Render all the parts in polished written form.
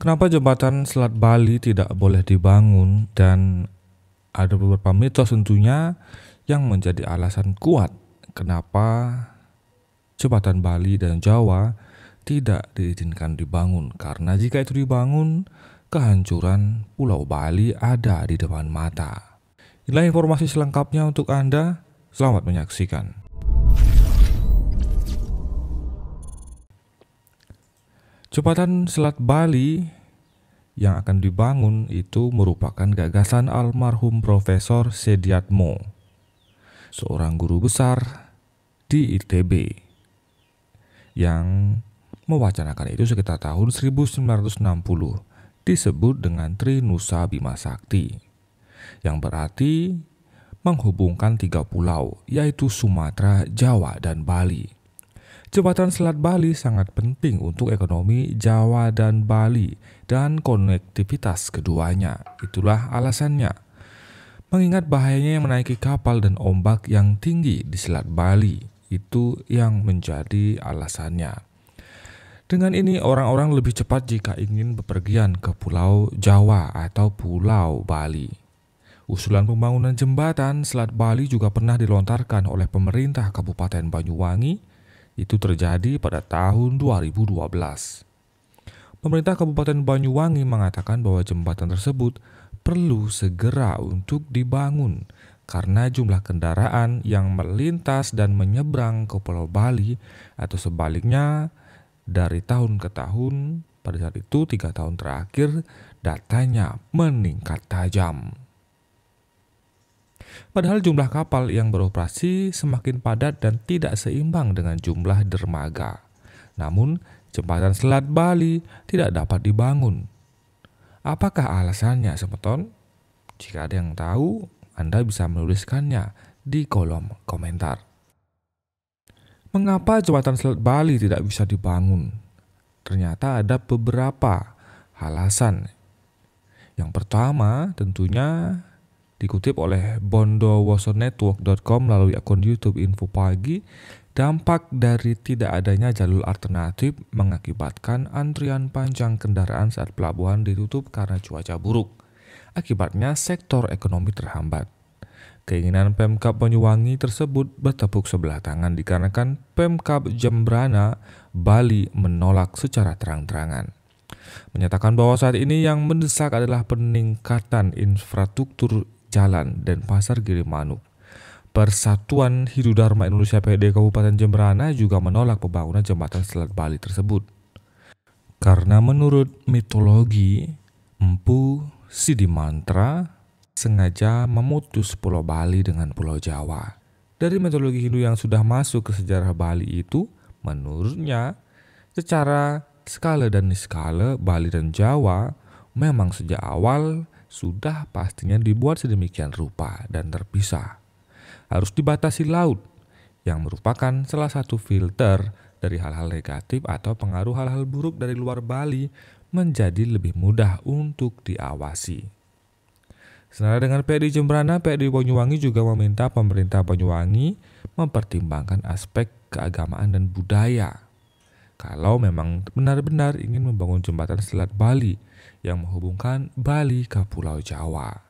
Kenapa jembatan Selat Bali tidak boleh dibangun, dan ada beberapa mitos tentunya yang menjadi alasan kuat kenapa jembatan Bali dan Jawa tidak diizinkan dibangun, karena jika itu dibangun, kehancuran Pulau Bali ada di depan mata. Inilah informasi selengkapnya untuk Anda. Selamat menyaksikan. Jembatan Selat Bali yang akan dibangun itu merupakan gagasan almarhum Profesor Sediatmo, seorang guru besar di ITB, yang mewacanakan itu sekitar tahun 1960, disebut dengan Trinusa Bima Sakti, yang berarti menghubungkan 3 pulau, yaitu Sumatera, Jawa, dan Bali. Jembatan Selat Bali sangat penting untuk ekonomi Jawa dan Bali dan konektivitas keduanya. Itulah alasannya. Mengingat bahayanya yang menaiki kapal dan ombak yang tinggi di Selat Bali, itu yang menjadi alasannya. Dengan ini orang-orang lebih cepat jika ingin bepergian ke Pulau Jawa atau Pulau Bali. Usulan pembangunan jembatan Selat Bali juga pernah dilontarkan oleh pemerintah Kabupaten Banyuwangi. Itu terjadi pada tahun 2012. Pemerintah Kabupaten Banyuwangi mengatakan bahwa jembatan tersebut perlu segera untuk dibangun karena jumlah kendaraan yang melintas dan menyeberang ke Pulau Bali atau sebaliknya dari tahun ke tahun. Pada saat itu 3 tahun terakhir datanya meningkat tajam. Padahal jumlah kapal yang beroperasi semakin padat dan tidak seimbang dengan jumlah dermaga. Namun, jembatan Selat Bali tidak dapat dibangun. Apakah alasannya, Semeton? Jika ada yang tahu, Anda bisa menuliskannya di kolom komentar. Mengapa jembatan Selat Bali tidak bisa dibangun? Ternyata ada beberapa alasan. Yang pertama tentunya dikutip oleh bondowosonetwork.com melalui akun YouTube Info Pagi, dampak dari tidak adanya jalur alternatif mengakibatkan antrian panjang kendaraan saat pelabuhan ditutup karena cuaca buruk. Akibatnya sektor ekonomi terhambat. Keinginan Pemkab Banyuwangi tersebut bertepuk sebelah tangan dikarenakan Pemkab Jembrana Bali menolak secara terang-terangan. Menyatakan bahwa saat ini yang mendesak adalah peningkatan infrastruktur jalan dan pasar Gilimanuk. Persatuan Hidudharma Indonesia PD Kabupaten Jembrana juga menolak pembangunan jembatan Selat Bali tersebut. Karena menurut mitologi, Empu Sidimantra sengaja memutus Pulau Bali dengan Pulau Jawa. Dari mitologi Hindu yang sudah masuk ke sejarah Bali itu, menurutnya secara skala dan niskala Bali dan Jawa memang sejak awal sudah pastinya dibuat sedemikian rupa dan terpisah. Harus dibatasi laut, yang merupakan salah satu filter dari hal-hal negatif atau pengaruh hal-hal buruk dari luar Bali menjadi lebih mudah untuk diawasi. Senada dengan PDI Jembrana, PDI Banyuwangi juga meminta pemerintah Banyuwangi mempertimbangkan aspek keagamaan dan budaya. Kalau memang benar-benar ingin membangun jembatan Selat Bali yang menghubungkan Bali ke Pulau Jawa.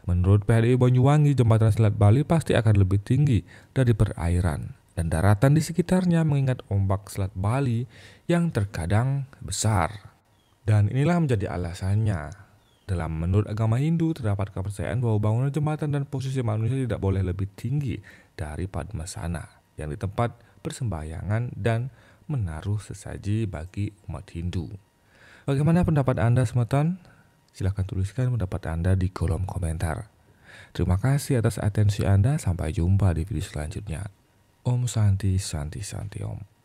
Menurut PDI Banyuwangi, jembatan Selat Bali pasti akan lebih tinggi dari perairan dan daratan di sekitarnya mengingat ombak Selat Bali yang terkadang besar. Dan inilah menjadi alasannya. Dalam menurut agama Hindu terdapat kepercayaan bahwa bangunan jembatan dan posisi manusia tidak boleh lebih tinggi dari padmasana yang di tempat persembahyangan dan menaruh sesaji bagi umat Hindu. Bagaimana pendapat Anda, Semeton? Silahkan tuliskan pendapat Anda di kolom komentar. Terima kasih atas atensi Anda. Sampai jumpa di video selanjutnya. Om Santi Santi Santi Om.